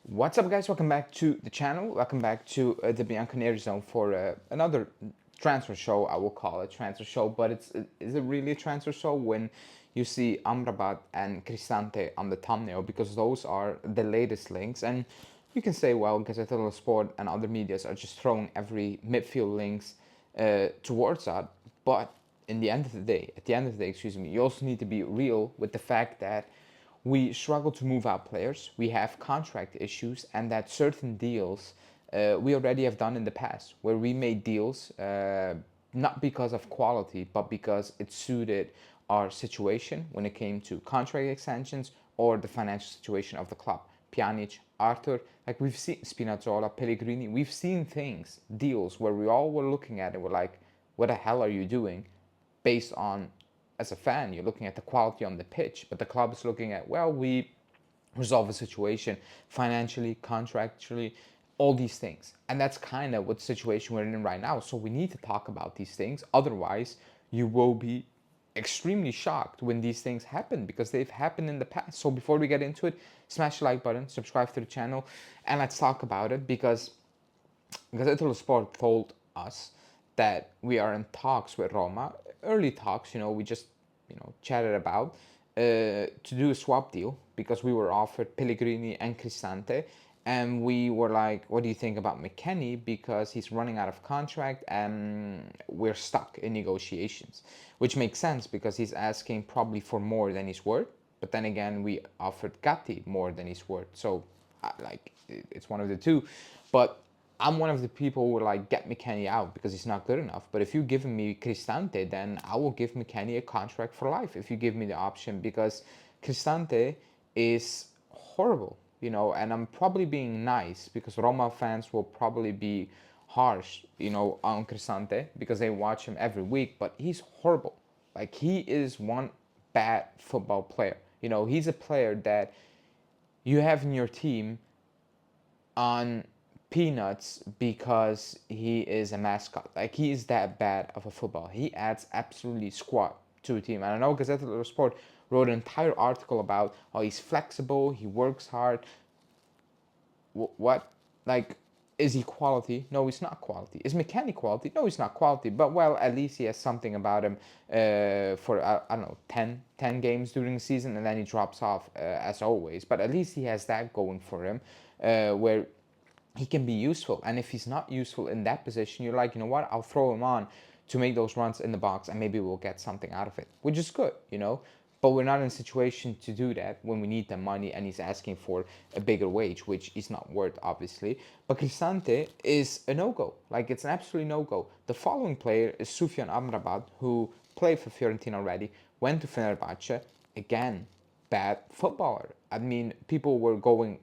What's up, guys? Welcome back to the channel. Welcome back to the Bianconeri Zone for another transfer show. I will call it transfer show, but is it really a transfer show when you see Ambrat and Cristante on the thumbnail? Because those are the latest links, and you can say, well, Gazzetta dello Sport and other medias are just throwing every midfield links towards that. But at the end of the day, excuse me, you also need to be real with the fact that we struggle to move out players, we have contract issues, and that certain deals we already have done in the past, where we made deals not because of quality, but because it suited our situation when it came to contract extensions or the financial situation of the club. Pjanic, Arthur, like we've seen Spinazzola, Pellegrini, we've seen things, deals where we all were looking at it, we're like, what the hell are you doing? Based on, as a fan, you're looking at the quality on the pitch, but the club is looking at, well, we resolve a situation financially, contractually, all these things. And that's kind of what the situation we're in right now. So we need to talk about these things. Otherwise, you will be extremely shocked when these things happen because they've happened in the past. So before we get into it, smash the like button, subscribe to the channel, and let's talk about it because Gazzetta Sport told us that we are in talks with Roma, early talks, we just, chatted about, to do a swap deal because we were offered Pellegrini and Cristante. And we were like, what do you think about McKennie? Because he's running out of contract and we're stuck in negotiations, which makes sense because he's asking probably for more than he's worth. But then again, we offered Gatti more than he's worth. So, it's one of the two. But I'm one of the people who are like, get McKennie out because he's not good enough. But if you're giving me Cristante, then I will give McKennie a contract for life if you give me the option, because Cristante is horrible, and I'm probably being nice because Roma fans will probably be harsh, on Cristante because they watch him every week, but he's horrible. Like, he is one bad football player. He's a player that you have in your team on peanuts because he is a mascot. Like, he is that bad of a football. He adds absolutely squat to a team. And I know Gazzetta dello Sport wrote an entire article about how he's flexible, he works hard. What? Like, is he quality? No, he's not quality. Is McKennie quality? No, he's not quality. But, well, at least he has something about him for, I don't know, 10 games during the season, and then he drops off, as always. But at least he has that going for him, where he can be useful. And if he's not useful in that position, you're like, you know what, I'll throw him on to make those runs in the box and maybe we'll get something out of it, which is good, But we're not in a situation to do that when we need the money and he's asking for a bigger wage, which he's not worth, obviously. But Cristante is a no-go. Like, it's an absolutely no-go. The following player is Sufyan Amrabat, who played for Fiorentina already, went to Fenerbahce. Again, bad footballer. I mean, people were going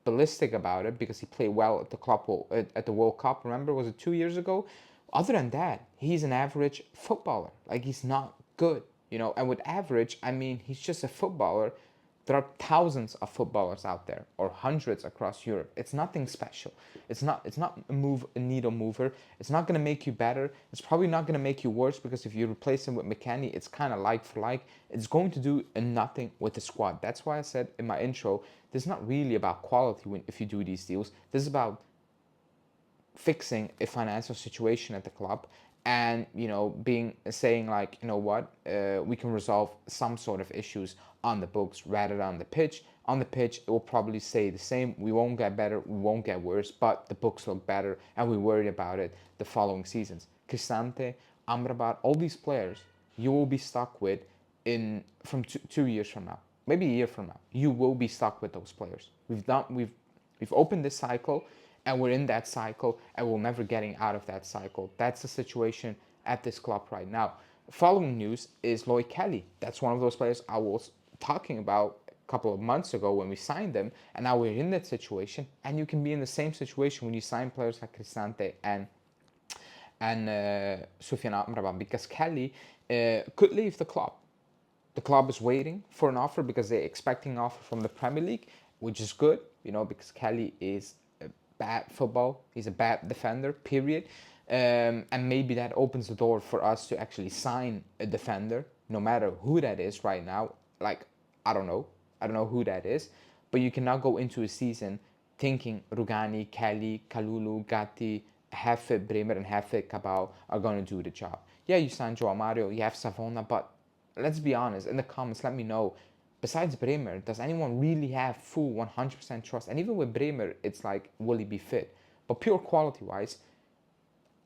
ballistic about it because he played well at the club at the World Cup. Remember, was it 2 years ago? Other than that, he's an average footballer. Like, he's not good, And with average, I mean he's just a footballer. There are thousands of footballers out there, or hundreds across Europe. It's nothing special. It's not a needle mover. It's not gonna make you better. It's probably not gonna make you worse because if you replace him with McKennie, it's kind of like for like. It's going to do nothing with the squad. That's why I said in my intro, this is not really about quality if you do these deals. This is about fixing a financial situation at the club and saying like, what, we can resolve some sort of issues on the books rather than on the pitch. On the pitch, it will probably stay the same. We won't get better, we won't get worse, but the books look better and we worry about it the following seasons. Cristante, Amrabat, all these players you will be stuck with in from 2 years from now, maybe a year from now. You will be stuck with those players. We've opened this cycle and we're in that cycle and we're never getting out of that cycle. That's the situation at this club right now. Following news is Lloyd Kelly. That's one of those players I was talking about a couple of months ago when we signed them, and now we're in that situation. And you can be in the same situation when you sign players like Cristante and Sufyan Amrabat, because Kelly could leave the club. The club is waiting for an offer because they're expecting an offer from the Premier League, which is good, because Kelly is bad football. He's a bad defender, period. And maybe that opens the door for us to actually sign a defender, no matter who that is right now. Like, I don't know who that is, but you cannot go into a season thinking Rugani, Kelly, Kalulu, Gatti, half it Bremer and half it Cabal are going to do the job. Yeah, you signed Joao Mario, you have Savona, but let's be honest, in the comments, let me know, besides Bremer, does anyone really have full 100% trust? And even with Bremer, it's like, will he be fit? But pure quality-wise,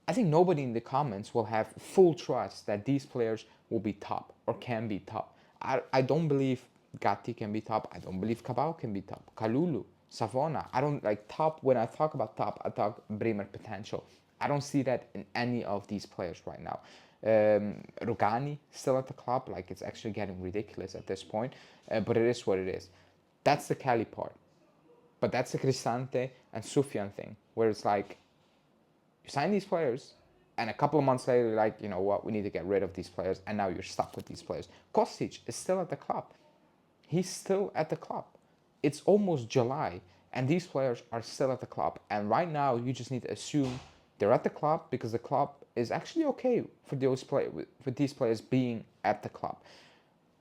I think nobody in the comments will have full trust that these players will be top or can be top. I don't believe Gatti can be top. I don't believe Cabal can be top. Kalulu, Savona. I don't like top. When I talk about top, I talk Bremer potential. I don't see that in any of these players right now. Rugani still at the club. Like, it's actually getting ridiculous at this point. But it is what it is. That's the Cali part. But that's the Cristante and Sufyan thing, where it's like, you sign these players, and a couple of months later, you're like, you know what, we need to get rid of these players, and now you're stuck with these players. Kostic is still at the club. He's still at the club. It's almost July, and these players are still at the club. And right now, you just need to assume they're at the club because the club is actually okay for these players being at the club.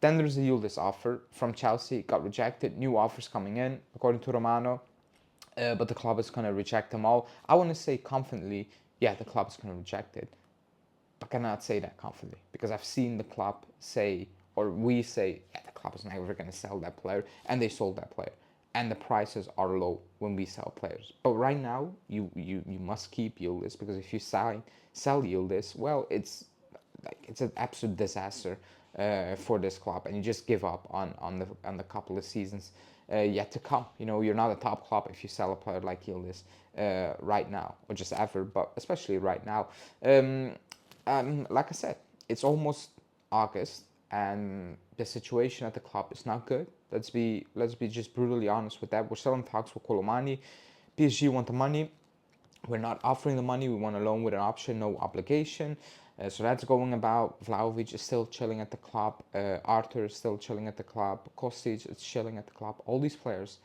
Then there's the Yildiz offer from Chelsea, got rejected. New offers coming in, according to Romano. But the club is going to reject them all. I want to say confidently, yeah, the club is going to reject it. But I cannot say that confidently because I've seen the club say, or we say, yeah, the club is never going to sell that player, and they sold that player. And the prices are low when we sell players. But right now, you must keep Yildiz, because if you sell Yildiz, well, it's an absolute disaster for this club, and you just give up on the couple of seasons yet to come. You know, you're not a top club if you sell a player like Yildiz right now, or just ever, but especially right now. Like I said, it's almost August, and the situation at the club is not good. Let's be just brutally honest with that. We're still in talks with Colomani. PSG want the money. We're not offering the money. We want a loan with an option, no obligation. So that's going about. Vlahovic is still chilling at the club. Arthur is still chilling at the club. Kostic is chilling at the club. All these players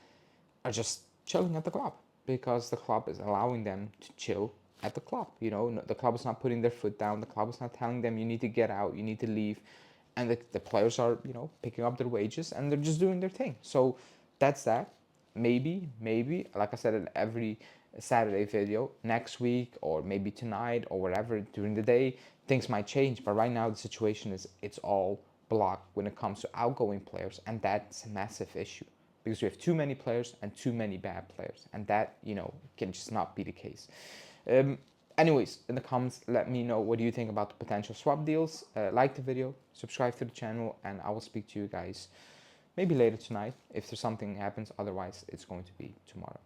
are just chilling at the club because the club is allowing them to chill at the club. You know, the club is not putting their foot down. The club is not telling them you need to get out, you need to leave. And the players are, you know, picking up their wages and they're just doing their thing. So that's that. Maybe, like I said in every Saturday video, next week or maybe tonight or whatever during the day, things might change. But right now the situation is, it's all blocked when it comes to outgoing players, and that's a massive issue because we have too many players and too many bad players, and that, you know, can just not be the case. Anyways, in the comments, let me know what do you think about the potential swap deals. Like the video, subscribe to the channel, and I will speak to you guys maybe later tonight if there's something happens. Otherwise, it's going to be tomorrow.